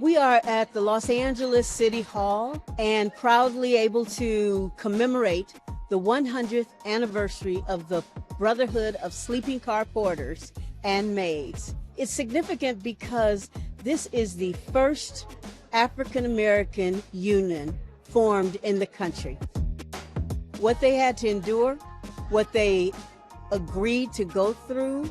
We are at the Los Angeles City Hall and proudly able to commemorate the 100th anniversary of the Brotherhood of Sleeping Car Porters and Maids. It's significant because this is the first African American union formed in the country. What they had to endure, what they agreed to go through,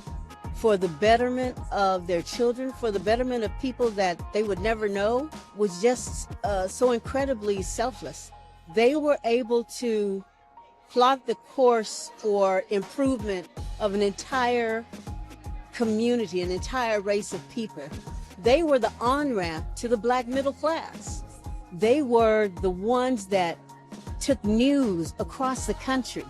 for the betterment of their children, for the betterment of people that they would never know, was just so incredibly selfless. They were able to plot the course for improvement of an entire community, an entire race of people. They were the on-ramp to the Black middle class. They were the ones that took news across the country.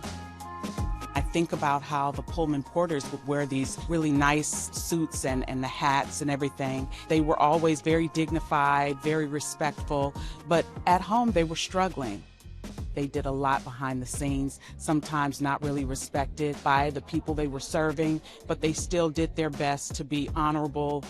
I think about how the Pullman Porters would wear these really nice suits and the hats and everything. They were always very dignified, very respectful, but at home they were struggling. They did a lot behind the scenes, sometimes not really respected by the people they were serving, but they still did their best to be honorable.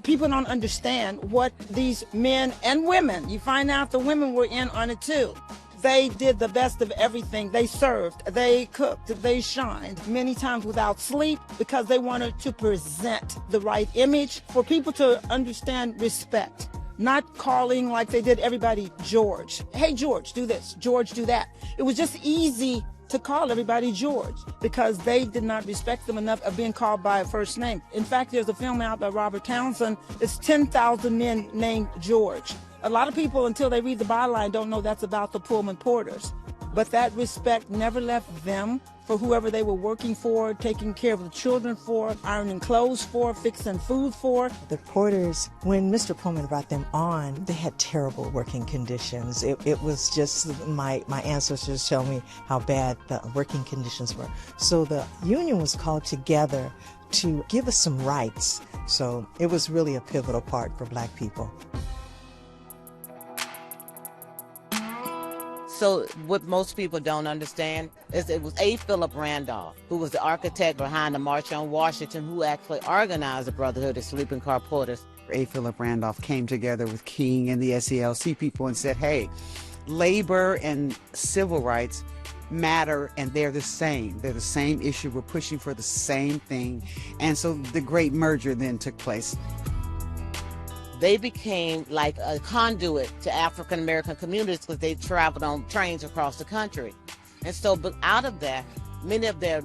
People don't understand what these men and women, you find out the women were in on it too. They did the best of everything. They served, they cooked, they shined, many times without sleep, because they wanted to present the right image for people to understand respect. Not calling like they did everybody George. Hey, George, do this. George, do that. It was just easy to call everybody George because they did not respect them enough of being called by a first name. In fact, there's a film out by Robert Townsend. It's 10,000 men named George. A lot of people, until they read the byline, don't know that's about the Pullman Porters. But that respect never left them for whoever they were working for, taking care of the children for, ironing clothes for, fixing food for. The Porters, when Mr. Pullman brought them on, they had terrible working conditions. It was just, my ancestors tell me how bad the working conditions were. So the union was called together to give us some rights. So it was really a pivotal part for Black people. So what most people don't understand is it was A. Philip Randolph, who was the architect behind the March on Washington, who actually organized the Brotherhood of Sleeping Car Porters. A. Philip Randolph came together with King and the SCLC people and said, hey, labor and civil rights matter and they're the same. They're the same issue. We're pushing for the same thing. And so the great merger then took place. They became like a conduit to African American communities because they traveled on trains across the country. And so, but out of that, many of their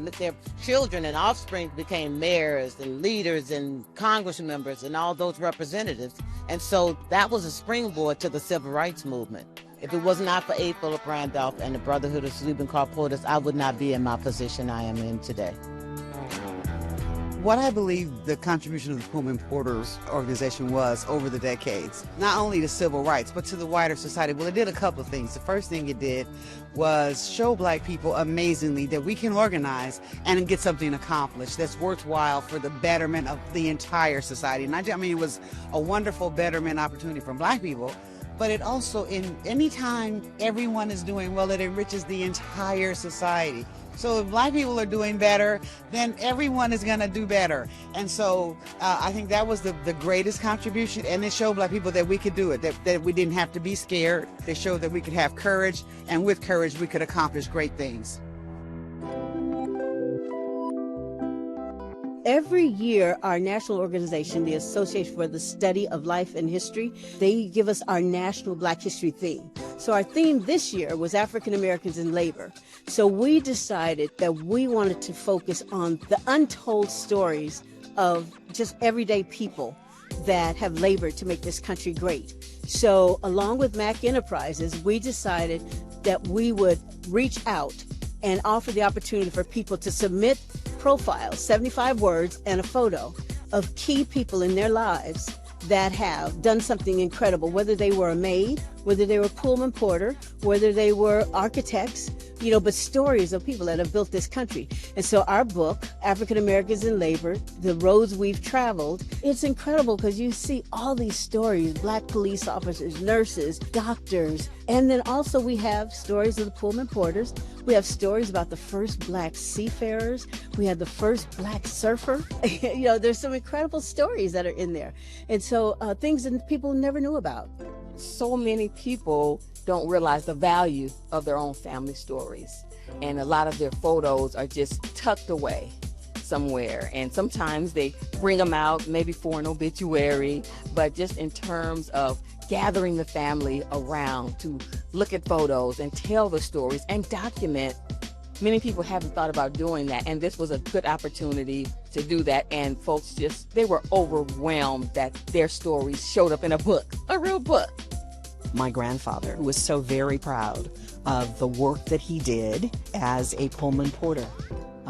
children and offspring became mayors and leaders and Congress members and all those representatives. And so that was a springboard to the civil rights movement. If it was not for A. Philip Randolph and the Brotherhood of Sleeping Car Porters, I would not be in my position I am in today. What I believe the contribution of the Pullman Porters organization was over the decades, not only to civil rights, but to the wider society. Well, it did a couple of things. The first thing it did was show Black people amazingly that we can organize and get something accomplished that's worthwhile for the betterment of the entire society. And I mean, it was a wonderful betterment opportunity for Black people, but it also, in any time everyone is doing well, it enriches the entire society. So if Black people are doing better, then everyone is going to do better. And so I think that was the greatest contribution. And it showed Black people that we could do it, that we didn't have to be scared. They showed that we could have courage, and with courage, we could accomplish great things. Every year, our national organization, the Association for the Study of Life and History, they give us our national Black History theme. So our theme this year was African Americans in labor. So we decided that we wanted to focus on the untold stories of just everyday people that have labored to make this country great. So along with MAC Enterprises, we decided that we would reach out and offer the opportunity for people to submit profiles, 75 words and a photo of key people in their lives that have done something incredible, whether they were a maid, whether they were a Pullman Porter, whether they were architects, but stories of people that have built this country. And so our book, African Americans in Labor, The Roads We've Traveled, it's incredible because you see all these stories, Black police officers, nurses, doctors, and then also we have stories of the Pullman Porters. We have stories about the first Black seafarers. We had the first Black surfer. There's some incredible stories that are in there. And so things that people never knew about. So many people don't realize the value of their own family stories. And a lot of their photos are just tucked away somewhere. And sometimes they bring them out maybe for an obituary, but just in terms of gathering the family around to look at photos and tell the stories and document. Many people haven't thought about doing that, and this was a good opportunity to do that. And folks they were overwhelmed that their stories showed up in a book, a real book. My grandfather was so very proud of the work that he did as a Pullman Porter.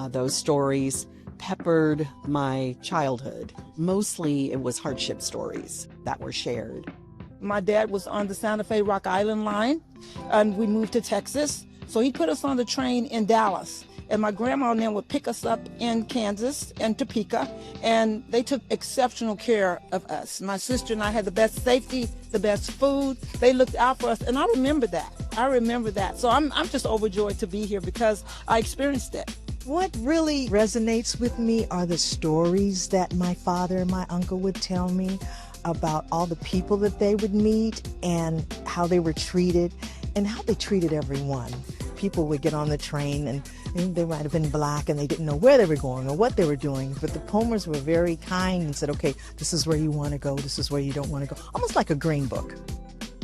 Those stories peppered my childhood. Mostly it was hardship stories that were shared. My dad was on the Santa Fe Rock Island line, and we moved to Texas. So he put us on the train in Dallas. And my grandma and them would pick us up in Kansas and Topeka, and they took exceptional care of us. My sister and I had the best safety, the best food. They looked out for us, and I remember that. So I'm just overjoyed to be here because I experienced it. What really resonates with me are the stories that my father and my uncle would tell me about all the people that they would meet and how they were treated and how they treated everyone. People would get on the train and they might have been Black and they didn't know where they were going or what they were doing, but the Pullmans were very kind and said, okay, this is where you want to go, this is where you don't want to go, almost like a green book.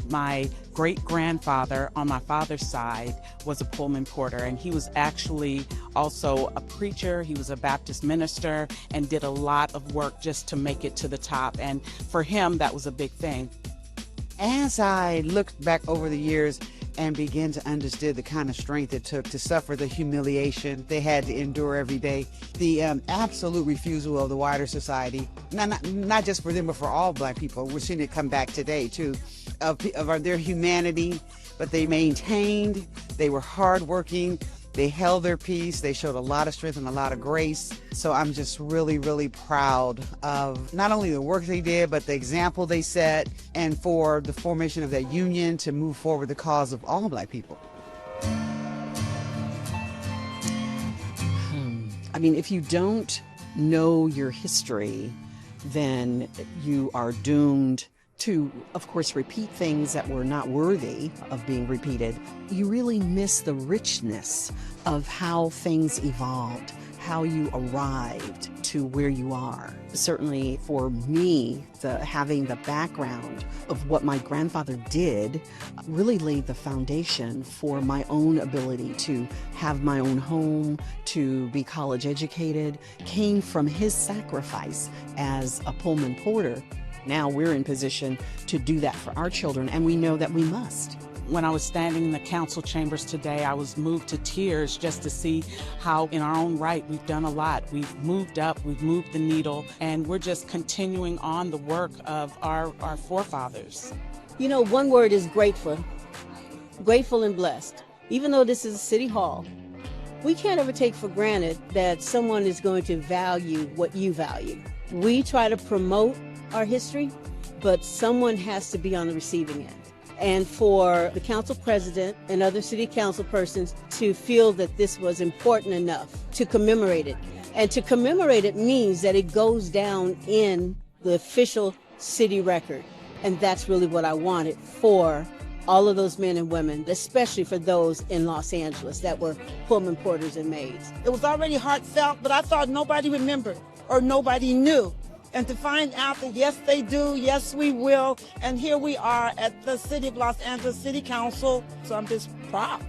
My great-grandfather on my father's side was a Pullman Porter, and he was actually also a preacher. He was a Baptist minister and did a lot of work just to make it to the top. And for him, that was a big thing. As I looked back over the years and began to understand the kind of strength it took to suffer the humiliation they had to endure every day, the absolute refusal of the wider society, not just for them, but for all Black people. We're seeing it come back today, too, of their humanity, but they maintained, they were hardworking, they held their peace, they showed a lot of strength and a lot of grace. So I'm just really, really proud of not only the work they did, but the example they set, and for the formation of that union to move forward the cause of all Black people. I mean, if you don't know your history, then you are doomed to, of course, repeat things that were not worthy of being repeated. You really miss the richness of how things evolved, how you arrived to where you are. Certainly for me, having the background of what my grandfather did really laid the foundation for my own ability to have my own home, to be college educated, came from his sacrifice as a Pullman Porter. Now we're in position to do that for our children, and we know that we must. When I was standing in the council chambers today, I was moved to tears just to see how in our own right we've done a lot. We've moved up, we've moved the needle, and we're just continuing on the work of our forefathers. One word is grateful. Grateful and blessed. Even though this is a city hall, we can't ever take for granted that someone is going to value what you value. We try to promote our history, but someone has to be on the receiving end. And for the council president and other city council persons to feel that this was important enough to commemorate it. And to commemorate it means that it goes down in the official city record. And that's really what I wanted for all of those men and women, especially for those in Los Angeles that were Pullman Porters and Maids. It was already heartfelt, but I thought nobody remembered or nobody knew. And to find out that yes, they do, yes, we will. And here we are at the City of Los Angeles City Council. So I'm just proud.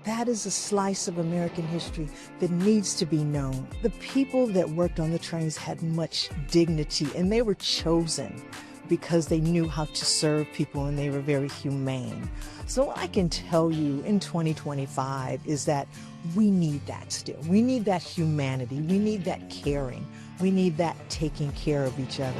That is a slice of American history that needs to be known. The people that worked on the trains had much dignity, and they were chosen because they knew how to serve people and they were very humane. So what I can tell you in 2025 is that we need that still. We need that humanity. We need that caring. We need that taking care of each other.